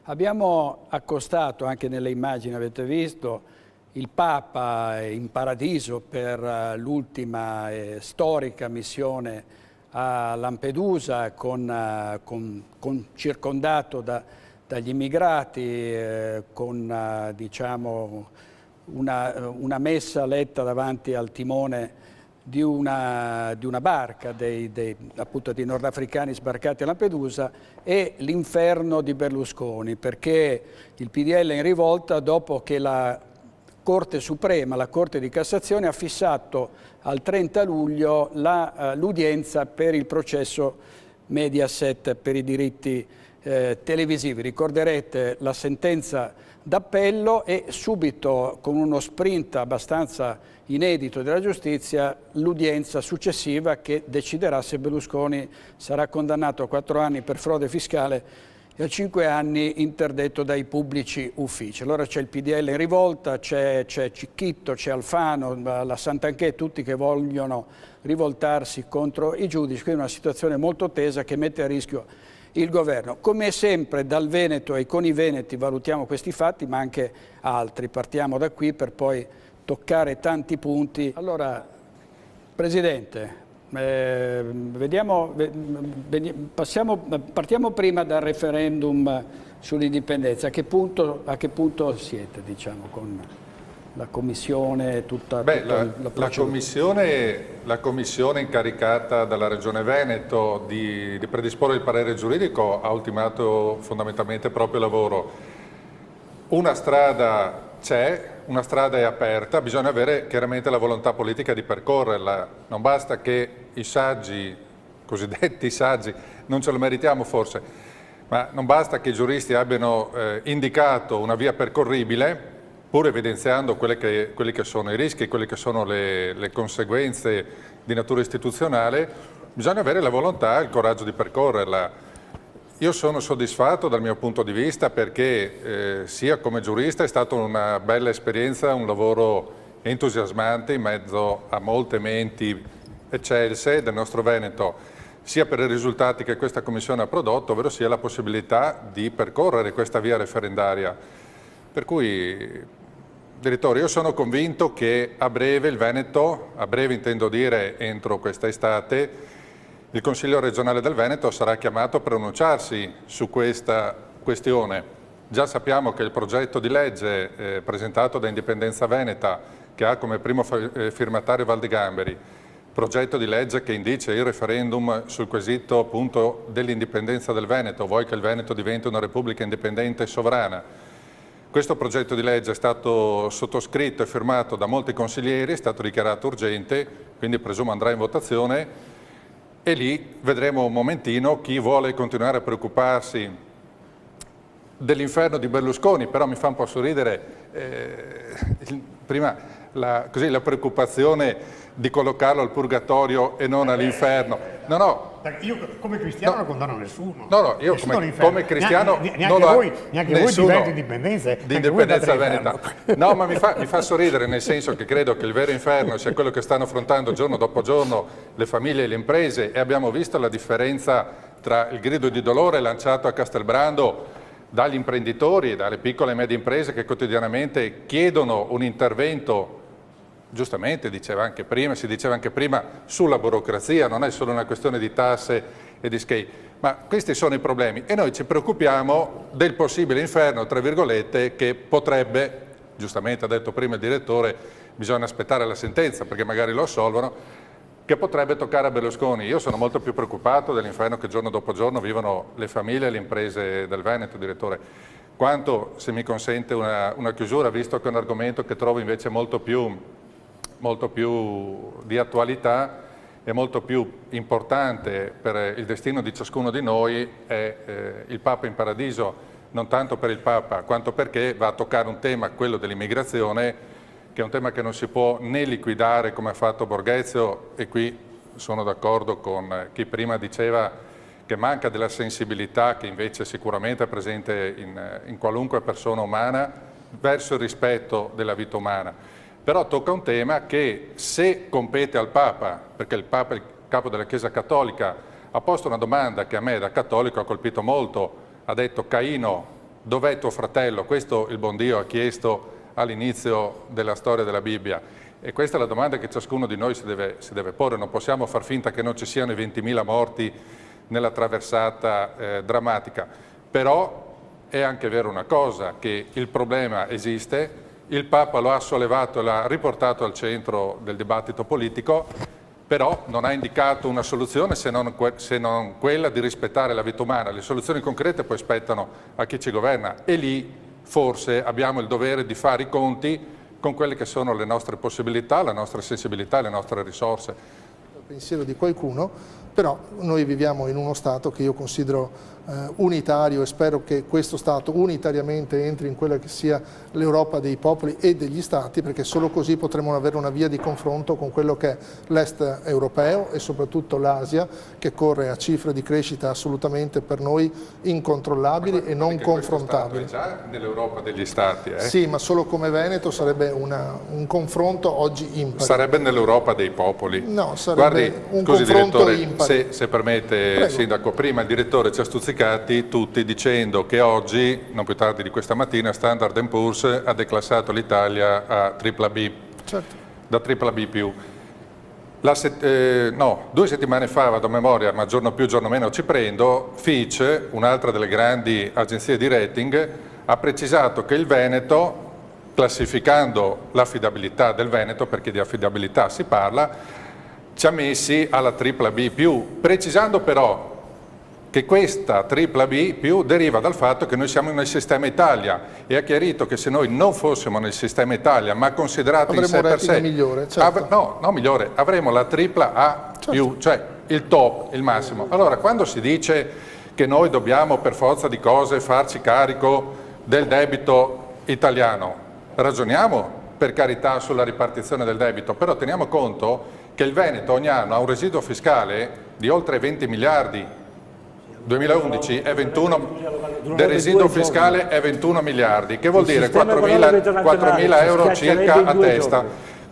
Abbiamo accostato, anche nelle immagini avete visto, il Papa in paradiso per l'ultima storica missione a Lampedusa, circondato dagli immigrati, con diciamo, una messa letta davanti al timone di una barca appunto dei nordafricani sbarcati a Lampedusa, e l'inferno di Berlusconi, perché il PDL è in rivolta dopo che la Corte Suprema, la Corte di Cassazione, ha fissato al 30 luglio l'udienza per il processo Mediaset per i diritti televisivi. Ricorderete la sentenza d'appello e subito, con uno sprint abbastanza inedito della giustizia, l'udienza successiva che deciderà se Berlusconi sarà condannato a 4 anni per frode fiscale e a 5 anni interdetto dai pubblici uffici. Allora c'è il PDL in rivolta, c'è Cicchitto, c'è Alfano, la Santanchè, tutti che vogliono rivoltarsi contro i giudici, quindi una situazione molto tesa che mette a rischio il governo. Come sempre dal Veneto e con i veneti valutiamo questi fatti, ma anche altri. Partiamo da qui per poi toccare tanti punti. Allora, Presidente, partiamo prima dal referendum sull'indipendenza. A che punto siete, diciamo, con la commissione, la commissione incaricata dalla Regione Veneto di predisporre il parere giuridico ha ultimato fondamentalmente proprio il lavoro. Una strada c'è, una strada è aperta, bisogna avere chiaramente la volontà politica di percorrerla. Non basta che i saggi, cosiddetti saggi, non ce lo meritiamo forse, ma non basta che i giuristi abbiano indicato una via percorribile, pur evidenziando quelli che sono i rischi, quelle che sono le conseguenze di natura istituzionale, bisogna avere la volontà e il coraggio di percorrerla. Io sono soddisfatto dal mio punto di vista perché sia come giurista è stata una bella esperienza, un lavoro entusiasmante in mezzo a molte menti eccelse del nostro Veneto, sia per i risultati che questa Commissione ha prodotto, ovvero sia la possibilità di percorrere questa via referendaria. Per cui, Direttore, io sono convinto che a breve il Veneto, a breve intendo dire entro questa estate, il Consiglio regionale del Veneto sarà chiamato a pronunciarsi su questa questione. Già sappiamo che il progetto di legge presentato da Indipendenza Veneta, che ha come primo firmatario Valdegamberi, progetto di legge che indice il referendum sul quesito appunto dell'indipendenza del Veneto, vuoi che il Veneto diventi una repubblica indipendente e sovrana. Questo progetto di legge è stato sottoscritto e firmato da molti consiglieri, è stato dichiarato urgente, quindi presumo andrà in votazione e lì vedremo un momentino chi vuole continuare a preoccuparsi dell'inferno di Berlusconi, però mi fa un po' sorridere prima la preoccupazione di collocarlo al purgatorio e non all'inferno. No. Io come cristiano non condanno nessuno. No, io come cristiano neanche voi diventi indipendenza veneta. No, ma mi fa sorridere, nel senso che credo che il vero inferno sia quello che stanno affrontando giorno dopo giorno le famiglie e le imprese, e abbiamo visto la differenza tra il grido di dolore lanciato a Castelbrando dagli imprenditori e dalle piccole e medie imprese che quotidianamente chiedono un intervento. Giustamente si diceva anche prima sulla burocrazia, non è solo una questione di tasse e di schei, ma questi sono i problemi e noi ci preoccupiamo del possibile inferno, tra virgolette, che potrebbe, giustamente ha detto prima il direttore, bisogna aspettare la sentenza perché magari lo assolvono, che potrebbe toccare a Berlusconi. Io sono molto più preoccupato dell'inferno che giorno dopo giorno vivono le famiglie e le imprese del Veneto, direttore. Quanto, se mi consente una chiusura, visto che è un argomento che trovo invece molto più di attualità e molto più importante per il destino di ciascuno di noi, è il Papa in paradiso, non tanto per il Papa quanto perché va a toccare un tema, quello dell'immigrazione, che è un tema che non si può né liquidare come ha fatto Borghezio, e qui sono d'accordo con chi prima diceva che manca della sensibilità che invece sicuramente è presente in qualunque persona umana verso il rispetto della vita umana. Però tocca un tema che, se compete al Papa, perché il Papa è il capo della Chiesa Cattolica, ha posto una domanda che a me da cattolico ha colpito molto, ha detto Caino dov'è tuo fratello? Questo il buon Dio ha chiesto all'inizio della storia della Bibbia. E questa è la domanda che ciascuno di noi si deve porre. Non possiamo far finta che non ci siano i 20.000 morti nella traversata drammatica. Però è anche vero una cosa, che il problema esiste, il Papa lo ha sollevato e l'ha riportato al centro del dibattito politico, però non ha indicato una soluzione se non quella di rispettare la vita umana. Le soluzioni concrete poi spettano a chi ci governa e lì forse abbiamo il dovere di fare i conti con quelle che sono le nostre possibilità, la nostra sensibilità e le nostre risorse. Il pensiero di qualcuno, però noi viviamo in uno Stato che io considero unitario e spero che questo Stato unitariamente entri in quella che sia l'Europa dei popoli e degli Stati, perché solo così potremo avere una via di confronto con quello che è l'Est europeo e soprattutto l'Asia, che corre a cifre di crescita assolutamente per noi incontrollabili e non confrontabili. È già nell'Europa degli Stati. Sì, ma solo come Veneto sarebbe un confronto oggi impari. Sarebbe nell'Europa dei popoli. No, sarebbe un scusi, confronto direttore, impari. se permette, Prego. Sindaco, prima il direttore ci ha stuzzicati tutti dicendo che oggi, non più tardi di questa mattina, Standard & Poor's ha declassato l'Italia a BBB, Certo. da BBB+. 2 settimane fa, vado a memoria, ma giorno più, giorno meno ci prendo, Fitch, un'altra delle grandi agenzie di rating, ha precisato che il Veneto, classificando l'affidabilità del Veneto, perché di affidabilità si parla, ci ha messi alla BBB+, precisando però che questa BBB+ deriva dal fatto che noi siamo nel sistema Italia e ha chiarito che se noi non fossimo nel sistema Italia ma considerati in sé per sé migliore, certo. migliore, avremo la AAA+, Certo. cioè il top, il massimo. Allora quando si dice che noi dobbiamo per forza di cose farci carico del debito italiano, ragioniamo per carità sulla ripartizione del debito, però teniamo conto che il Veneto ogni anno ha un residuo fiscale di oltre 20 miliardi. 2011 è 21, del residuo fiscale è 21 miliardi, che vuol dire 4.000 euro circa a testa.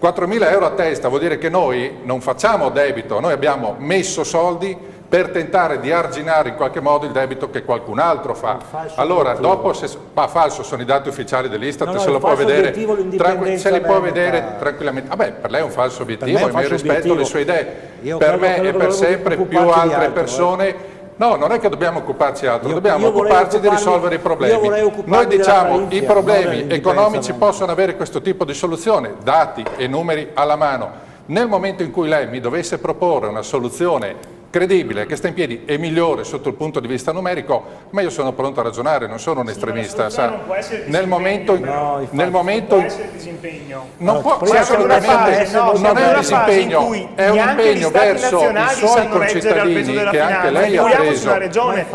4.000 euro a testa vuol dire che noi non facciamo debito, noi abbiamo messo soldi per tentare di arginare in qualche modo il debito che qualcun altro fa. Allora, dopo, falso, sono i dati ufficiali dell'Istat, se lo può vedere, se li può vedere tranquillamente. Vabbè, per lei è un falso obiettivo, io rispetto le sue idee. Per me e per sempre più altre persone. No, non è che dobbiamo occuparci altro, dobbiamo occuparci di risolvere i problemi. Noi diciamo che i problemi economici possono avere questo tipo di soluzione, dati e numeri alla mano. Nel momento in cui lei mi dovesse proporre una soluzione credibile, che sta in piedi e migliore sotto il punto di vista numerico, ma io sono pronto a ragionare, non sono un estremista. Nel momento non può assolutamente, non è un disimpegno, è un impegno verso i suoi concittadini che anche lei ha preso.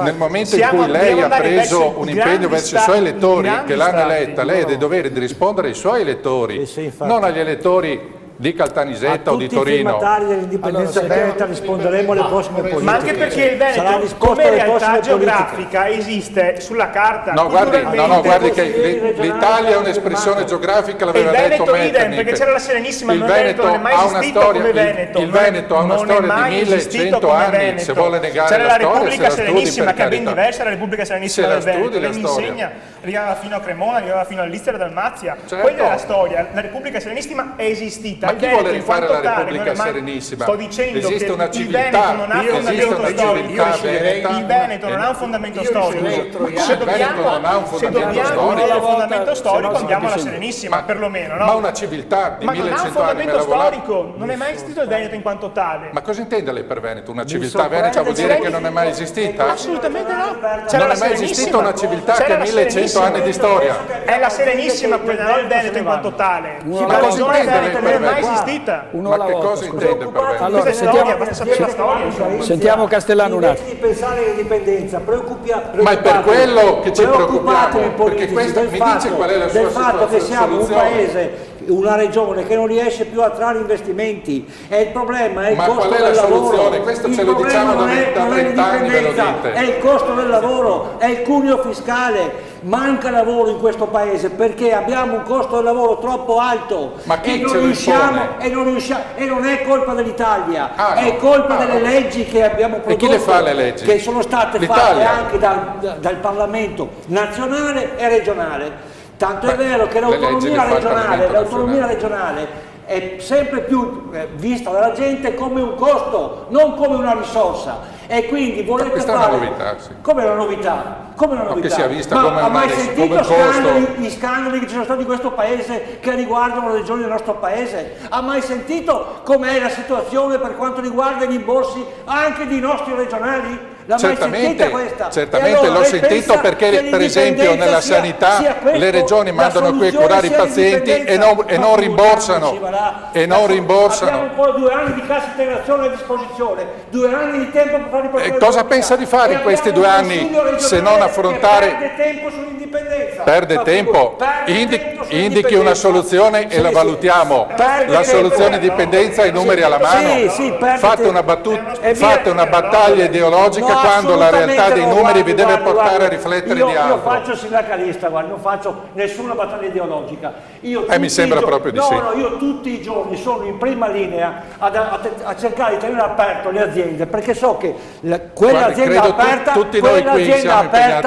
Nel momento in cui lei ha preso un impegno verso i suoi elettori che l'hanno eletta, lei ha dei doveri di rispondere ai suoi elettori, non agli elettori di Caltanissetta o di Torino. A tutti i firmatari dell'indipendenza veneta risponderemo alle prossime politiche. Ma anche perché il Veneto come realtà geografica esiste sulla carta. No, guardi che l'Italia è un'espressione geografica, l'aveva detto Metternich. Perché c'era la Serenissima, il Veneto non è mai esistito come Veneto. Il Veneto ha una storia di 1100 anni, se vuole negare la storia. C'era la Repubblica Serenissima, che è ben diversa, la Repubblica Serenissima del Veneto. Lei mi insegna, arrivava fino a Cremona, arrivava fino all'Istria e Dalmazia. Quella è la storia. La Repubblica Serenissima è esistita. Ma chi vuole rifare la Repubblica Serenissima? Sto dicendo esiste che una civiltà, il Veneto non ha un fondamento storico. veneta. Il Veneto non ha un fondamento storico. Se dobbiamo avere un fondamento storico andiamo alla Serenissima, perlomeno, no? Ma una civiltà di 1100 anni nella storico, non è mai esistito il Veneto in quanto tale. Ma cosa intende lei per Veneto? Una civiltà veneta vuol dire che non è mai esistita? Assolutamente no. Non è mai esistita una civiltà che ha 1100 anni di storia. È la Serenissima, non il Veneto in quanto tale. Ma cosa intende lei Non per è mai Veneto? esistita. Ma che cosa intende per Veneto? Allora, sentiamo Castellano un attimo. Invece di pensare all'indipendenza, Ma è per quello che ci preoccupiamo, perché questo mi dice qual è la sua del fatto che siamo un soluzione. paese, una regione che non riesce più a attrarre investimenti, e il problema è il costo qual è del la lavoro. soluzione? Questo Il ce lo problema diciamo non è da 30 anni, ve lo l'indipendenza, dite. è il costo del lavoro, è il cuneo fiscale. manca lavoro in questo paese perché abbiamo un costo del lavoro troppo alto e non è colpa dell'Italia, è colpa delle leggi che abbiamo prodotto, e chi le fa le leggi? Che sono state fatte anche dal Parlamento nazionale e regionale. Tanto è vero che l'autonomia regionale è sempre più vista dalla gente come un costo, non come una risorsa. E quindi volete questa fare... è una novità, sì. Come una novità? Come una novità? Che sia vista Ma come ha mai sentito costo? gli scandali che ci sono stati in questo paese che riguardano le regioni del nostro paese? Ha mai sentito com'è la situazione per quanto riguarda gli rimborsi anche dei nostri regionali? Certamente allora l'ho sentito perché per esempio nella sanità le regioni mandano qui a curare i pazienti e non rimborsano. Abbiamo poi 2 anni di cassa integrazione a disposizione, 2 anni di tempo per fare riportare. E cosa pensa di fare in questi 2 anni se non affrontare? Perde tempo sull'indipendenza. Perde tempo. Indichi una soluzione e la valutiamo. La soluzione dipendenza, i numeri alla mano. Fate una battaglia ideologica quando la realtà dei numeri vi deve portare a riflettere di altro. Io faccio sindacalista, non faccio nessuna battaglia ideologica. Mi sembra proprio di sì. No, io tutti i giorni sono in prima linea a cercare di tenere aperte le aziende, perché so che quell'azienda aperta,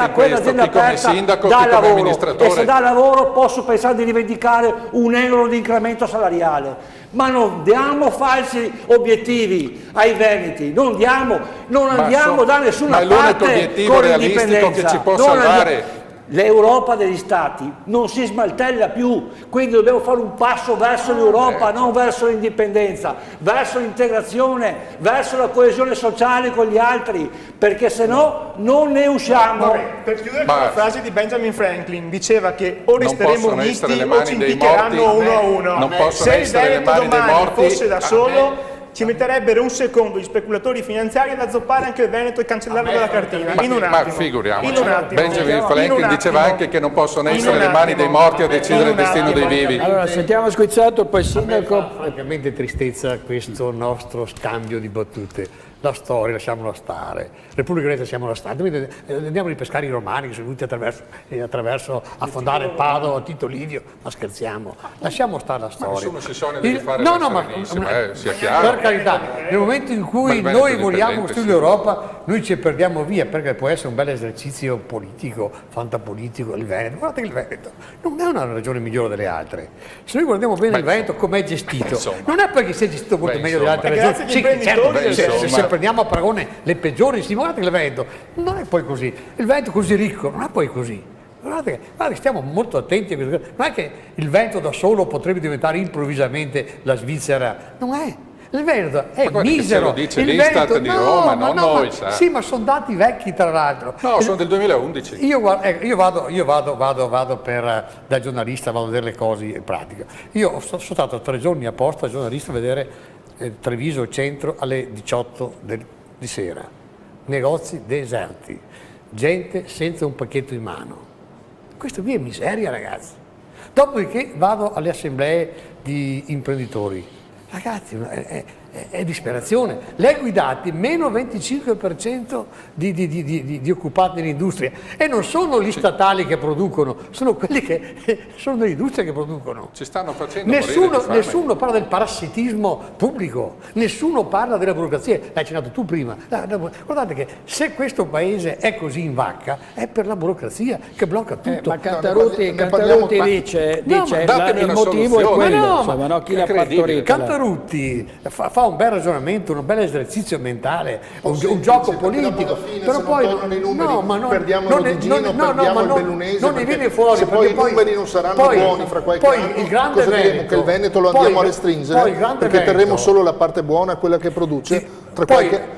come sindaco, dà come lavoro, amministratore. E se dà lavoro posso pensare di rivendicare €1 di incremento salariale. Ma non diamo falsi obiettivi ai veneti, non andiamo da nessuna parte. Ma è l'unico obiettivo realistico che ci può salvare. L'Europa degli Stati non si smaltella più, quindi dobbiamo fare un passo verso l'Europa, non verso l'indipendenza, verso l'integrazione, verso la coesione sociale con gli altri, perché se no non ne usciamo. Per chiudere con la frase di Benjamin Franklin, diceva che o resteremo uniti o ci impiccheranno uno a uno. Se il Veneto domani fosse da solo, ci metterebbero un secondo gli speculatori finanziari ad azzoppare anche il Veneto e cancellarlo dalla cartina. In un attimo. Ma figuriamoci. Benjamin Franklin diceva anche che non possono essere le mani dei morti a decidere il destino dei vivi. Allora, sentiamo Squizzato, poi sindaco. Francamente tristezza questo nostro scambio di battute. La storia, lasciamola stare. Repubblica Veneta, lasciamola stare. Andiamo a ripescare i romani che sono venuti attraverso a fondare Padova, Tito Livio. Ma scherziamo, lasciamo stare la storia. Nessuno si sogna di fare la Serenissima, sia chiaro. Per carità, nel momento in cui noi vogliamo costruire l'Europa, noi ci perdiamo via, perché può essere un bel esercizio politico, fantapolitico, il Veneto. Guardate che il Veneto non è una regione migliore delle altre. Se noi guardiamo bene il Veneto com'è gestito, non è perché sia gestito molto meglio delle altre regioni. Se prendiamo a paragone le peggiori, si guardate che il Veneto non è poi così. Il Veneto così ricco non è poi così. Guardate, stiamo molto attenti a questo. Non è che il Veneto da solo potrebbe diventare improvvisamente la Svizzera, non è. Il Veneto è misero. Lo dice l'Istat di Roma, non noi. Sì, ma sono dati vecchi tra l'altro. No, sono del 2011. Io vado da giornalista, vado a vedere le cose in pratica. Io sono stato 3 giorni apposta giornalista a vedere Treviso centro alle 18 di sera. Negozi deserti, gente senza un pacchetto in mano. Questo qui è miseria, ragazzi. Dopodiché vado alle assemblee di imprenditori. Ragazzi, è disperazione. Leggo i dati, meno 25% di occupati nell'industria. E non sono gli statali che producono, sono quelli che sono le industrie che producono. Ci stanno facendo nessuno parla del parassitismo pubblico, nessuno parla della burocrazia. L'hai accennato tu prima. Guardate che se questo paese è così in vacca è per la burocrazia che blocca tutto. Ma Cantarutti dice il motivo è quello, chi l'ha partorito? Cantarutti fa un bel ragionamento, un bel esercizio mentale, un gioco politico, però poi perdiamo l'Odigino, perdiamo il Bellunese, non ne viene fuori, se poi i numeri non saranno buoni fra qualche anno, cosa diremo? Che il Veneto lo andiamo a restringere perché terremo solo la parte buona, quella che produce.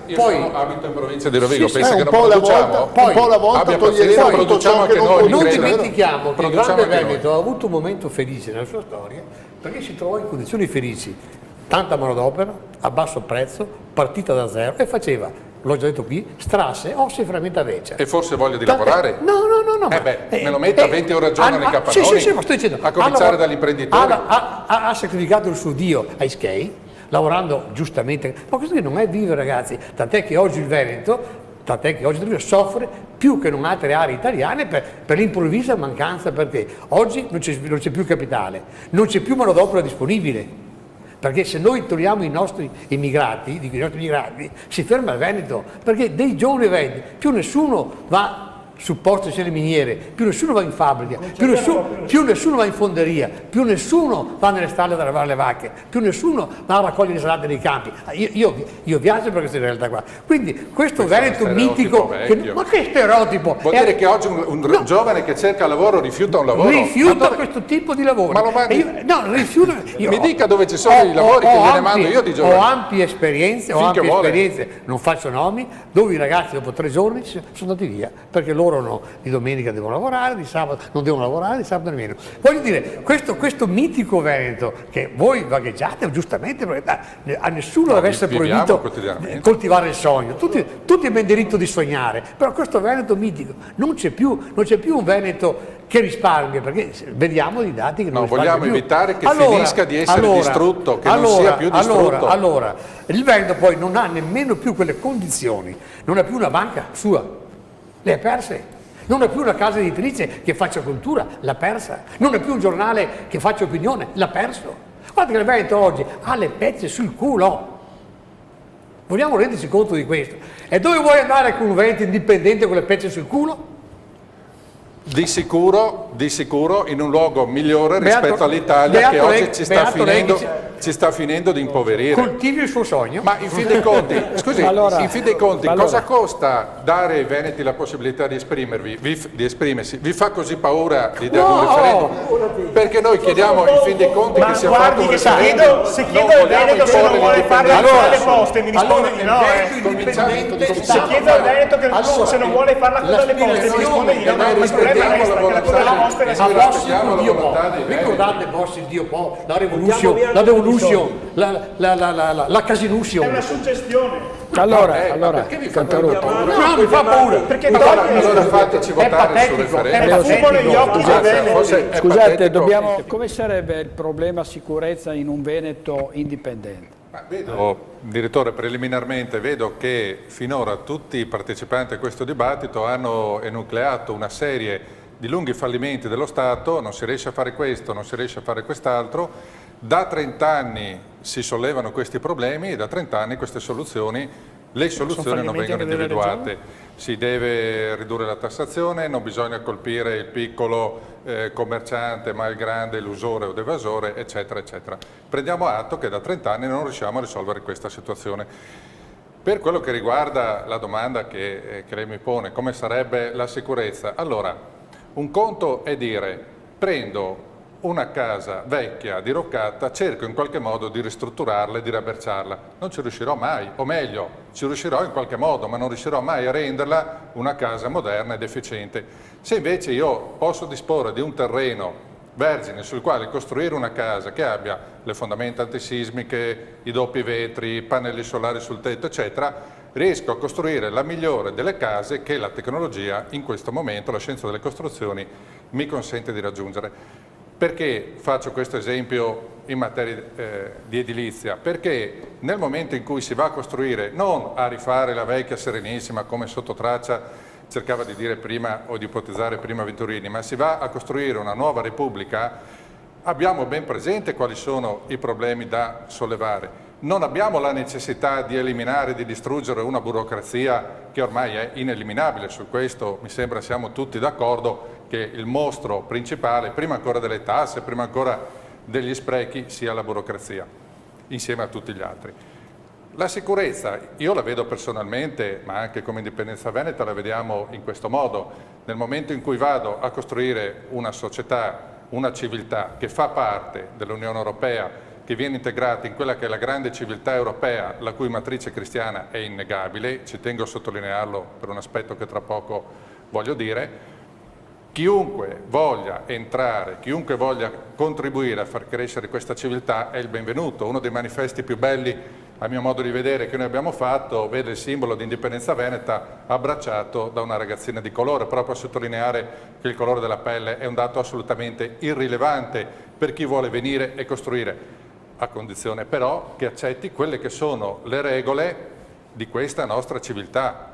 Io abito in provincia di Rovigo, pensa che un non produciamo? Un po' alla volta toglieremo tutto ciò che non non dimentichiamo che il Grande Veneto ha avuto un momento felice nella sua storia perché si trovò in condizioni felici. Tanta manodopera, a basso prezzo, partita da zero e faceva, l'ho già detto qui, strasse, ossa e frammentatrice. E forse voglia di lavorare? No. Me lo metta 20 ore al giorno nei capannoni, sì, ma sto dicendo. A cominciare dall'imprenditore. Ha sacrificato il suo Dio ai Skei, lavorando giustamente. Ma questo qui non è vivere, ragazzi. Tant'è che oggi il Veneto tant'è che oggi Treviso soffre più che in altre aree italiane per l'improvvisa mancanza, perché oggi non c'è più capitale, non c'è più manodopera disponibile, perché se noi togliamo i nostri immigrati, si ferma il Veneto, perché dei giovani veneti più nessuno va sul posto delle miniere, più nessuno va in fabbrica, più nessuno va in fonderia, più nessuno va nelle stalle ad allevare le vacche, più nessuno va a raccogliere le salate nei campi. Io viaggio per queste realtà qua. Quindi questo Veneto mitico, ma che stereotipo! Vuol dire che oggi un giovane che cerca lavoro rifiuta un lavoro? Rifiuta questo tipo di lavoro. Ma lo mandi? Mi dica dove ci sono i lavori che gliene mando io di giovani. Ho ampie esperienze, non faccio nomi, dove i ragazzi dopo 3 giorni sono andati via, perché loro di domenica devono lavorare, di sabato non devono lavorare, di sabato nemmeno. Voglio dire, questo mitico Veneto che voi vagheggiate giustamente, perché a nessuno deve essere proibito coltivare il sogno, tutti abbiamo il diritto di sognare, però questo Veneto mitico non c'è più un Veneto che risparmia, perché vediamo i dati che non risparmia vogliamo più. evitare che finisca di essere distrutto, che non sia più distrutto. Allora, il Veneto poi non ha nemmeno più quelle condizioni, non ha più una banca sua, le ha perse. Non ha più una casa editrice che faccia cultura, l'ha persa. Non ha più un giornale che faccia opinione, l'ha perso. Guarda che il Veneto oggi ha le pezze sul culo. Vogliamo renderci conto di questo. E dove vuoi andare con un Veneto indipendente con le pezze sul culo? Di sicuro in un luogo migliore rispetto all'Italia che oggi ci sta finendo di impoverire. Coltivi il suo sogno. Ma in fin dei conti, cosa costa dare ai veneti la possibilità di esprimersi? Vi fa così paura l'idea di un referendum? Perché noi chiediamo in fin dei conti che sia fatto un referendum. Se chiedo al Veneto se non vuole fare le poste, mi risponde di no. Se chiedo al Veneto che se non vuole fare la cosa delle poste, mi risponde di no. Ricordate Bossi, il Dio Po, la Revolution, la Casinusio. È una suggestione. Allora, perché vi fa paura? No, mi fa paura. Perché allora fateci votare sul referendum. Scusate, come sarebbe il problema sicurezza in un Veneto indipendente? Direttore, preliminarmente vedo che finora tutti i partecipanti a questo dibattito hanno enucleato una serie di lunghi fallimenti dello Stato, non si riesce a fare questo, non si riesce a fare quest'altro. Da 30 anni si sollevano questi problemi e da 30 anni le soluzioni non vengono individuate. Si deve ridurre la tassazione, non bisogna colpire il piccolo commerciante ma il grande, l'usore o l'evasore, eccetera, eccetera. Prendiamo atto che da 30 anni non riusciamo a risolvere questa situazione. Per quello che riguarda la domanda che lei mi pone, come sarebbe la sicurezza? Allora, un conto è dire, prendo una casa vecchia, diroccata, cerco in qualche modo di ristrutturarla e di rabberciarla. Non ci riuscirò mai, o meglio, ci riuscirò in qualche modo, ma non riuscirò mai a renderla una casa moderna ed efficiente. Se invece io posso disporre di un terreno vergine sul quale costruire una casa che abbia le fondamenta antisismiche, i doppi vetri, i pannelli solari sul tetto, eccetera, riesco a costruire la migliore delle case che la tecnologia in questo momento, la scienza delle costruzioni, mi consente di raggiungere. Perché faccio questo esempio in materia di edilizia? Perché nel momento in cui si va a costruire, non a rifare la vecchia Serenissima come sotto traccia cercava di dire prima o di ipotizzare prima Venturini, ma si va a costruire una nuova Repubblica, abbiamo ben presente quali sono i problemi da sollevare. Non abbiamo la necessità di eliminare, di distruggere una burocrazia che ormai è ineliminabile. Su questo mi sembra siamo tutti d'accordo che il mostro principale, prima ancora delle tasse, prima ancora degli sprechi, sia la burocrazia, insieme a tutti gli altri. La sicurezza, io la vedo personalmente, ma anche come Indipendenza Veneta la vediamo in questo modo. Nel momento in cui vado a costruire una società, una civiltà che fa parte dell'Unione Europea, che viene integrata in quella che è la grande civiltà europea, la cui matrice cristiana è innegabile, ci tengo a sottolinearlo per un aspetto che tra poco voglio dire. Chiunque voglia entrare, chiunque voglia contribuire a far crescere questa civiltà è il benvenuto. Uno dei manifesti più belli, a mio modo di vedere, che noi abbiamo fatto, vede il simbolo di Indipendenza Veneta abbracciato da una ragazzina di colore, proprio a sottolineare che il colore della pelle è un dato assolutamente irrilevante per chi vuole venire e costruire, a condizione però che accetti quelle che sono le regole di questa nostra civiltà,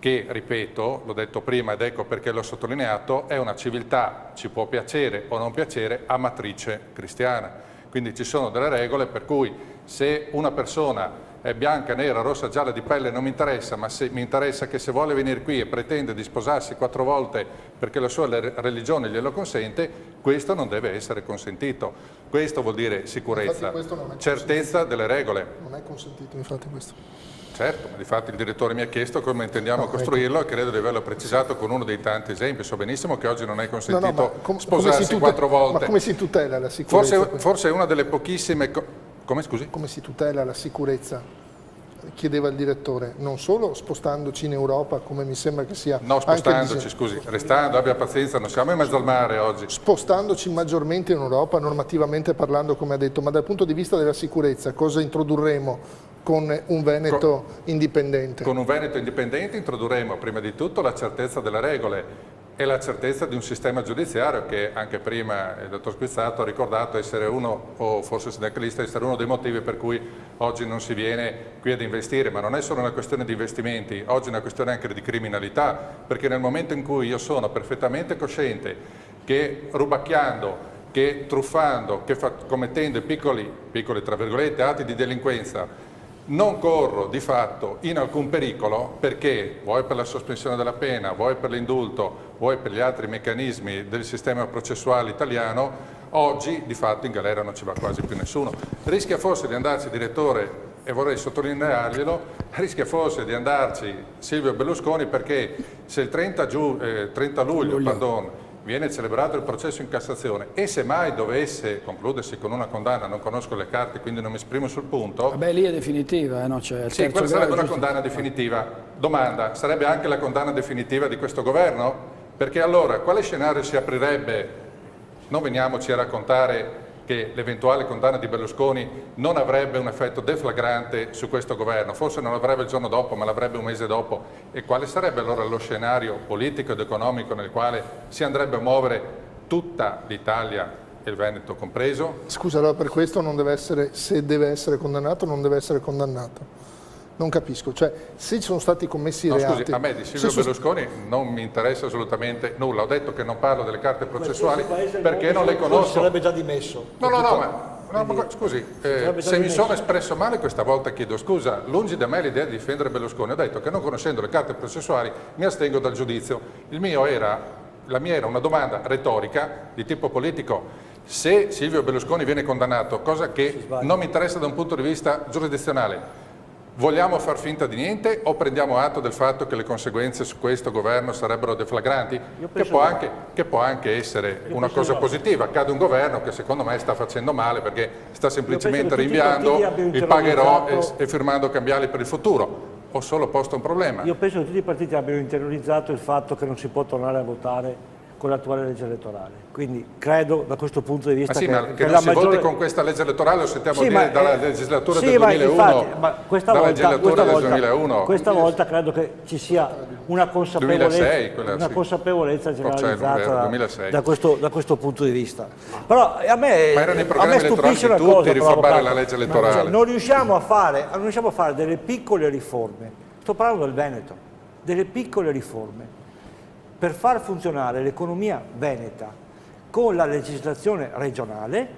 che, ripeto, l'ho detto prima ed ecco perché l'ho sottolineato, è una civiltà, ci può piacere o non piacere, a matrice cristiana. Quindi ci sono delle regole per cui se una persona è bianca, nera, rossa, gialla, di pelle non mi interessa, ma mi interessa che se vuole venire qui e pretende di sposarsi 4 volte perché la sua religione glielo consente, questo non deve essere consentito. Questo vuol dire sicurezza, certezza delle regole. Non è consentito infatti questo. Certo, ma difatti il direttore mi ha chiesto come intendiamo costruirlo e credo di averlo precisato con uno dei tanti esempi. So benissimo che oggi non è consentito sposarsi 4 volte. Ma come si tutela la sicurezza? Forse è una delle pochissime... Come scusi? Come si tutela la sicurezza? Chiedeva il direttore, non solo spostandoci in Europa, come mi sembra che sia... No, spostandoci, scusi, restando, abbia pazienza, non siamo in mezzo al mare oggi. Spostandoci maggiormente in Europa, normativamente parlando, come ha detto, ma dal punto di vista della sicurezza, cosa introdurremo con un Veneto indipendente? Con un Veneto indipendente introdurremo prima di tutto la certezza delle regole e la certezza di un sistema giudiziario che anche prima il dottor Spizzato ha ricordato essere uno, o forse sindacalista, essere uno dei motivi per cui oggi non si viene qui ad investire, ma non è solo una questione di investimenti, oggi è una questione anche di criminalità, perché nel momento in cui io sono perfettamente cosciente che rubacchiando, che truffando, che commettendo piccoli tra virgolette atti di delinquenza non corro di fatto in alcun pericolo, perché vuoi per la sospensione della pena, vuoi per l'indulto, vuoi per gli altri meccanismi del sistema processuale italiano, oggi di fatto in galera non ci va quasi più nessuno. Rischia forse di andarci, direttore, e vorrei sottolinearglielo, rischia forse di andarci Silvio Berlusconi, perché se il 30 luglio viene celebrato il processo in Cassazione e se mai dovesse concludersi con una condanna, non conosco le carte quindi non mi esprimo sul punto. Vabbè, lì è definitiva, no? Cioè, sì, quella sarebbe una condanna definitiva. Domanda, sarebbe anche la condanna definitiva di questo governo? Perché allora quale scenario si aprirebbe? Non veniamoci a raccontare che l'eventuale condanna di Berlusconi non avrebbe un effetto deflagrante su questo governo, forse non l'avrebbe il giorno dopo, ma l'avrebbe un mese dopo. E quale sarebbe allora lo scenario politico ed economico nel quale si andrebbe a muovere tutta l'Italia, e il Veneto compreso? Scusa, allora per questo non deve essere, se deve essere condannato, non deve essere condannato. Non capisco, cioè se ci sono stati commessi reati... Scusi, a me di Silvio Berlusconi non mi interessa assolutamente nulla, ho detto che non parlo delle carte processuali perché non le conosco. Sarebbe già dimesso. Ma scusi, se mi sono espresso male questa volta chiedo scusa, lungi da me l'idea di difendere Berlusconi, ho detto che non conoscendo le carte processuali mi astengo dal giudizio. La mia era una domanda retorica di tipo politico. Se Silvio Berlusconi viene condannato, cosa che non mi interessa da un punto di vista giurisdizionale, vogliamo far finta di niente o prendiamo atto del fatto che le conseguenze su questo governo sarebbero deflagranti? Che può anche essere una cosa positiva. Cade un governo che secondo me sta facendo male perché sta semplicemente rinviando il pagherò e firmando cambiali per il futuro. Ho solo posto un problema. Io penso che tutti i partiti abbiano interiorizzato il fatto che non si può tornare a votare con l'attuale legge elettorale. Quindi credo da questo punto di vista che non si voti con questa legge elettorale, lo sentiamo dire dalla legislatura del 2001. Ma questa volta credo che ci sia una consapevolezza generalizzata da questo punto di vista. Però a me stupisce una cosa, la legge elettorale. Cioè, non riusciamo a fare delle piccole riforme. Sto parlando del Veneto, delle piccole riforme per far funzionare l'economia veneta con la legislazione regionale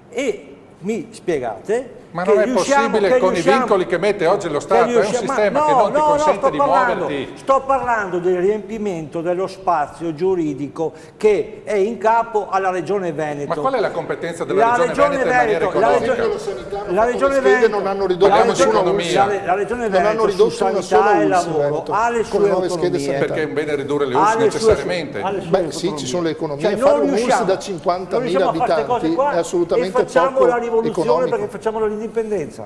e mi spiegate ma non è possibile con i vincoli che mette oggi lo Stato, è un sistema che non ti consente di muoverti. Sto parlando del riempimento dello spazio giuridico che è in capo alla Regione Veneto. Ma qual è la competenza della Regione Veneto in maniera economica? La Regione Veneto non hanno ridotto la Regione Veneto su sanità e lavoro ha le sue autonomie. Perché è un bene ridurre le URSS necessariamente? Beh sì, ci sono le economie, fare un URSS da 50.000 abitanti è assolutamente poco economico. Perché facciamo l'indipendenza.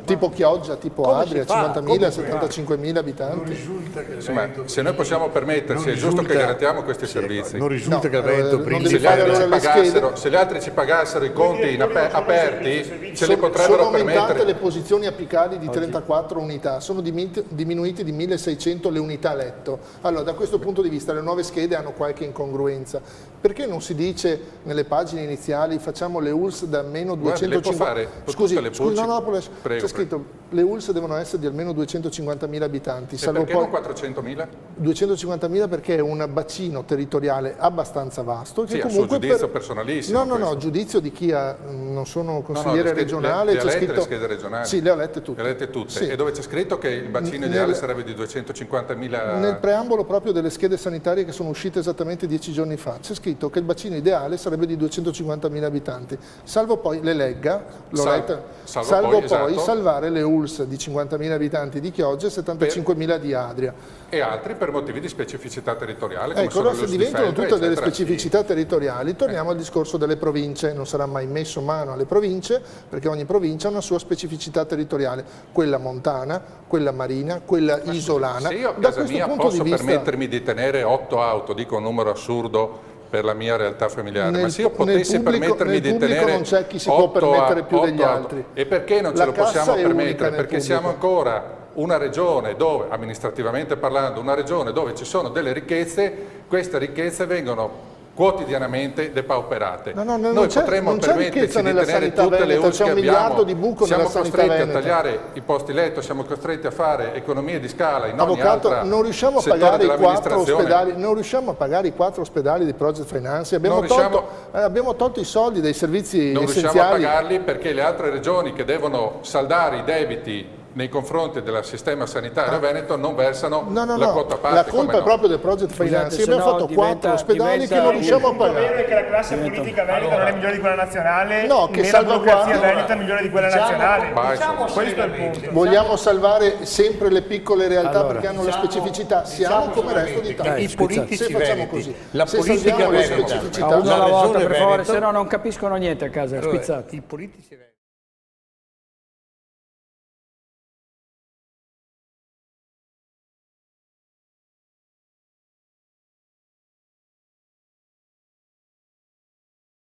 Tipo Chioggia, tipo come Adria, 50.000, 75.000 abitanti. Se noi possiamo permetterci, è giusto che garantiamo questi servizi. Non risulta che il Veneto se gli altri ci pagassero i conti aperti, ce li potrebbero permettere. Sono aumentate le posizioni apicali di 34 unità, sono diminuite di 1.600 le unità letto. Allora, da questo punto di vista le nuove schede hanno qualche incongruenza. Perché non si dice nelle pagine iniziali facciamo le ULSS da meno 250? Scusi, no, c'è scritto le ULSS devono essere di almeno 250.000 abitanti. E perché non 400.000? 250.000 perché è un bacino territoriale abbastanza vasto. Che sì, comunque a suo giudizio personalissimo. No, giudizio di chi ha, non sono consigliere regionale. Le lette le schede regionali? Sì, le ho lette tutte. Le ho lette tutte. Sì. E dove c'è scritto che il bacino ideale sarebbe di 250.000? Nel preambolo proprio delle schede sanitarie che sono uscite esattamente 10 giorni fa, c'è scritto che il bacino ideale sarebbe di 250.000 abitanti, salvo poi le legga, salvo poi esatto. salvare le ULSS di 50.000 abitanti di Chioggia e 75.000 di Adria. E altri per motivi di specificità territoriale. Ecco, allora se diventano tutte delle specificità territoriali, torniamo al discorso delle province, non sarà mai messo mano alle province, perché ogni provincia ha una sua specificità territoriale, quella montana, quella marina, quella isolana. Se io a casa mia posso permettermi di tenere 8 auto, dico un numero assurdo per la mia realtà familiare, ma se io potessi permettermi di tenere non c'è chi si può permettere più degli altri. E perché non ce lo possiamo permettere? Perché siamo ancora una regione dove, amministrativamente parlando, una regione dove ci sono delle ricchezze, queste ricchezze vengono quotidianamente depauperate. Noi potremmo permetterci di tenere tutte le ULSS che abbiamo, siamo costretti a tagliare i posti letto, siamo costretti a fare economie di scala in ogni altra non riusciamo a pagare i 4 ospedali, non riusciamo a pagare i 4 ospedali di Project Finance, abbiamo tolto i soldi dei servizi non essenziali. riusciamo a pagarli perché le altre regioni che devono saldare i debiti nei confronti del sistema sanitario veneto non versano la quota parte. La colpa è proprio del Project Finance. Abbiamo fatto 4 ospedali che non riusciamo a pagare. Il vero è che la classe politica veneta non è migliore di quella nazionale, no, che la burocrazia veneta è migliore di quella nazionale. Questo è il punto. Vogliamo salvare sempre le piccole realtà perché hanno le specificità. Siamo come il resto d'Italia. I politici se facciamo così, la politica le veneta, specificità, a uno alla volta, per favore, se no non capiscono niente a casa, spizzati. I politici